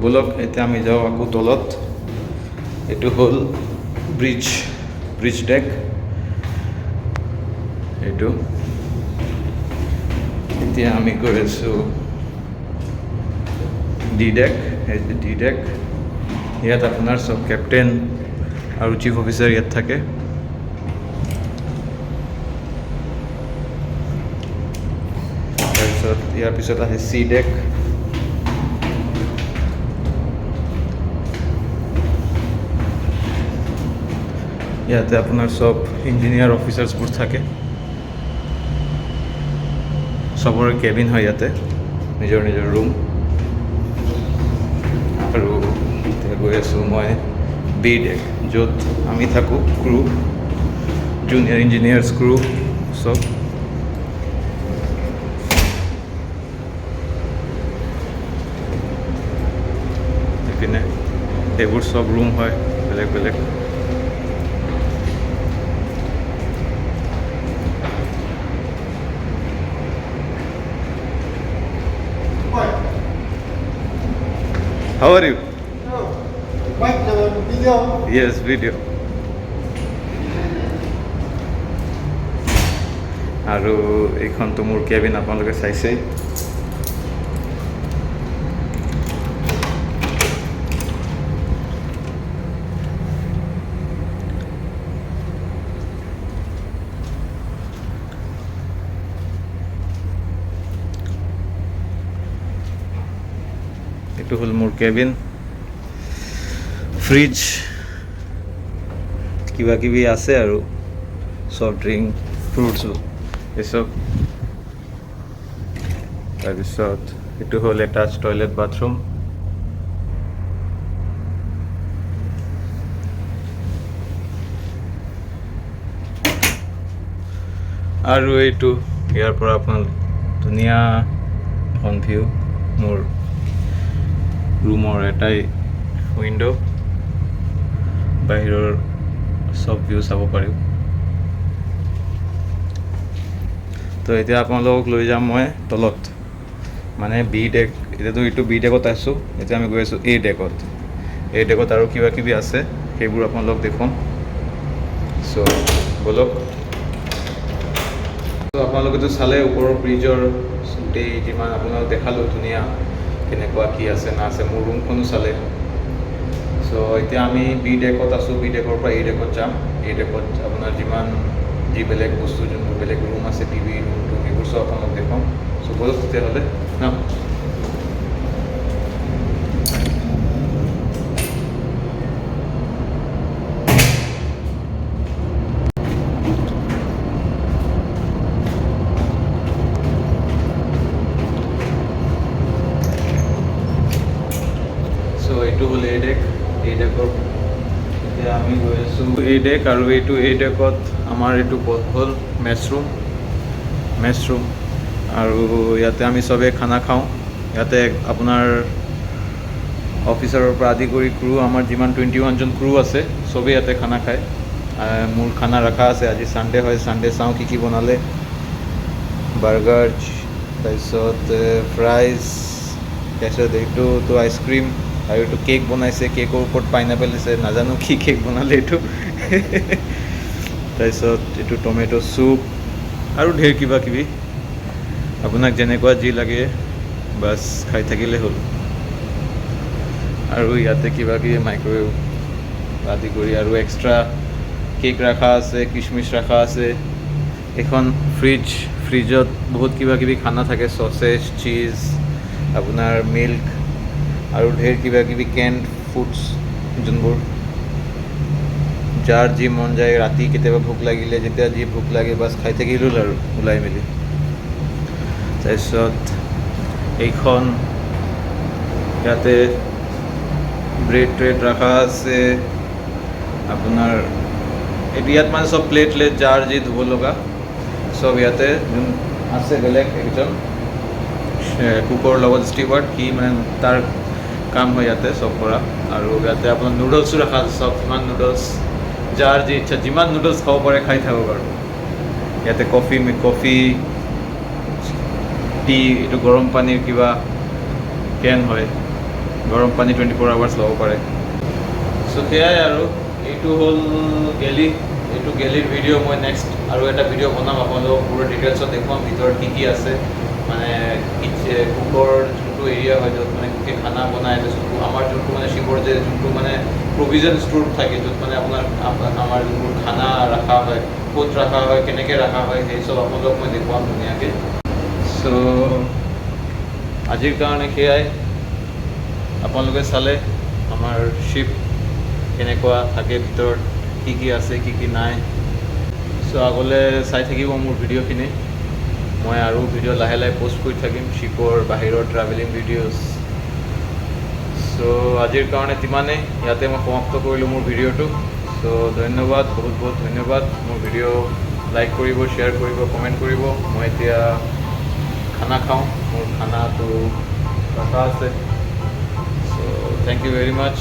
বলক এতিয়া আমি যাওঁ আকৌ তলত এইটো হ'ল ব্ৰিজ ডেক এইটো এতিয়া আমি গৈ আছোঁ ডি ডেক ইয়াত আপোনাৰ চব কেপ্টেইন আৰু চিফ অফিচাৰ ইয়াত থাকে তাৰপিছত ইয়াৰ পিছত আহে চি ডেক ইয়াতে আপোনাৰ সব ইঞ্জিনিয়াৰ অফিচাৰ্ছবোৰ থাকে সবৰে কেবিন হয় ইয়াতে নিজৰ ৰুম আৰু এতিয়া গৈ আছোঁ মই বি ডেক য'ত আমি থাকোঁ ক্ৰু জুনিয়ৰ ইঞ্জিনিয়াৰ্ছ ক্ৰু সব এইপিনে এইবোৰ সব ৰুম হয় বেলেগ How are you? Oh, what video? Yes, video. আৰু এইখনটো মোৰ কেবিন আপোনালোকে চাইছেই এইটো হ'ল মোৰ কেবিন ফ্ৰিজ কিবা কিবি আছে আৰু সফ্ট ড্ৰিংক ফ্ৰুটছ এইসব তাৰপিছত এইটো হ'ল এটাচ টয়লেট বাথৰুম আৰু এইটো ইয়াৰ পৰা আপোনাৰ ধুনীয়া এখন ভিউ মোৰ ৰুমৰ এটাই উইণ্ড' বাহিৰৰ সব ভিউ চাব পাৰিব তো এতিয়া আপোনালোকক লৈ যাম মই তলত মানে বি ডেক এতিয়াতো এইটো বি ডেকত আছোঁ এতিয়া আমি গৈ আছোঁ এ ডেকত আৰু কিবা কিবি আছে সেইবোৰ আপোনালোক দেখুৱাম চ' বলক ত' আপোনালোকেতো চালে ওপৰৰ ব্ৰিজৰ গোটেই যিমান আপোনালোক দেখালোঁ ধুনীয়া কেনেকুৱা কি আছে না আছে মোৰ ৰুমখনো চালে চ' এতিয়া আমি বি ডেকত আছোঁ বি ডেকৰ পৰা এ ডেকত যাম এ ডেকত আপোনাৰ যি বেলেগ বস্তু যোনবোৰ বেলেগ ৰুম আছে টিভি ৰুমটো সেইবোৰ চব আপোনালোক দেখাম চ' বলক তেতিয়াহ'লে ন এইটো হ'ল এ ডেকৰ এতিয়া আমি গৈ আছোঁ এ ডেক আৰু এইটো এ ডেকত আমাৰ এইটো হ'ল মেছৰুম আৰু ইয়াতে আমি চবেই খানা খাওঁ ইয়াতে আপোনাৰ অফিচাৰৰ পৰা আদি কৰি ক্ৰু আমাৰ যিমান 21জন ক্ৰু আছে চবেই ইয়াতে খানা খায় মোৰ খানা ৰখা আছে আজি ছানডে হয় ছানডে চাওঁ কি বনালে বাৰ্গাৰ তাৰপিছত ফ্ৰাইজ তাৰপিছত এইটোতো আইচক্ৰীম আৰু এইটো কেক বনাইছে কেকৰ ওপৰত পাইনাপেল দিছে নাজানো কি কেক বনালে এইটো তাৰপিছত এইটো টমেটো চুপ আৰু ঢেৰ কিবা কিবি আপোনাক যেনেকুৱা যি লাগে বাছ খাই থাকিলে হ'ল আৰু ইয়াতে কিবা কিবি মাইক্ৰৱেভ আদি কৰি আৰু এক্সট্ৰা কেক ৰখা আছে কিচমিচ ৰখা আছে এখন ফ্ৰিজত বহুত কিবা কিবি খানা থাকে চচেজ চীজ আপোনাৰ মিল্ক আৰু ঢেৰ কিবা কিবি কেণ্ড ফুডছ যোনবোৰ যাৰ যি মন যায় ৰাতি কেতিয়াবা ভোক লাগিলে যেতিয়া যি ভোক লাগে বাছ খাই থাকিলোঁ আৰু ওলাই মেলি তাৰপিছত এইখন ইয়াতে ব্ৰেড ৰখা আছে আপোনাৰ এইটো ইয়াত মানে চব প্লেট যাৰ যি ধুব লগা চব ইয়াতে আছে বেলেগ একজন কুকৰ লগত ষ্টিৱাৰ্ড সি মানে তাৰ কাম হয় ইয়াতে চব কৰা আৰু ইয়াতে আপোনাৰ নুডলছো ৰখা আছে চব কিমান নুডলছ যাৰ যি ইচ্ছা যিমান নুডলছ খাব পাৰে খাই থাকক আৰু ইয়াতে কফি টি এইটো গৰম পানীৰ কিবা কেন হয় গৰম পানী 24 আৱাৰ্ছ ল'ব পাৰে। চ' সেয়াই আৰু এইটো হ'ল গেলি। এইটো গেলিৰ ভিডিঅ' মই নেক্সট আৰু এটা ভিডিঅ' বনাম, আপোনালোকক পুৰো ডিটেইলছত দেখুৱাম ভিতৰত কি আছে। মানে কুকৰ যোনটো এৰিয়া হয় য'ত মানে কুকে খানা বনায়, তাৰপিছত আমাৰ যোনটো মানে শিৱৰ যে যোনটো মানে প্ৰভিজন ষ্ট'ৰ থাকে, য'ত মানে আপোনাৰ আমাৰ যোনবোৰ খানা ৰখা হয়, ক'ত ৰখা হয়, কেনেকৈ ৰখা হয়, সেই চব আপোনালোকক মই দেখুৱাম ধুনীয়াকৈ। চ' আজিৰ কাৰণে সেয়াই। আপোনালোকে চালে আমাৰ শ্বিপ কেনেকুৱা থাকে, ভিতৰত কি আছে কি নাই। চ' আগলৈ চাই থাকিব মোৰ ভিডিঅ'খিনি। মই আৰু ভিডিঅ' লাহে লাহে পষ্ট কৰি থাকিম শ্বিপৰ বাহিৰৰ ট্ৰেভেলিং ভিডিঅ'ছ। চ' আজিৰ কাৰণে তিমানেই, ইয়াতে মই সমাপ্ত কৰিলোঁ মোৰ ভিডিঅ'টো। চ' ধন্যবাদ, বহুত বহুত ধন্যবাদ। মোৰ ভিডিঅ' লাইক কৰিব, শ্বেয়াৰ কৰিব, কমেণ্ট কৰিব। মই এতিয়া খানা খাওঁ, মোৰ খানাটো ৰখা আছে। চ' থেংক ইউ ভেৰি মাছ।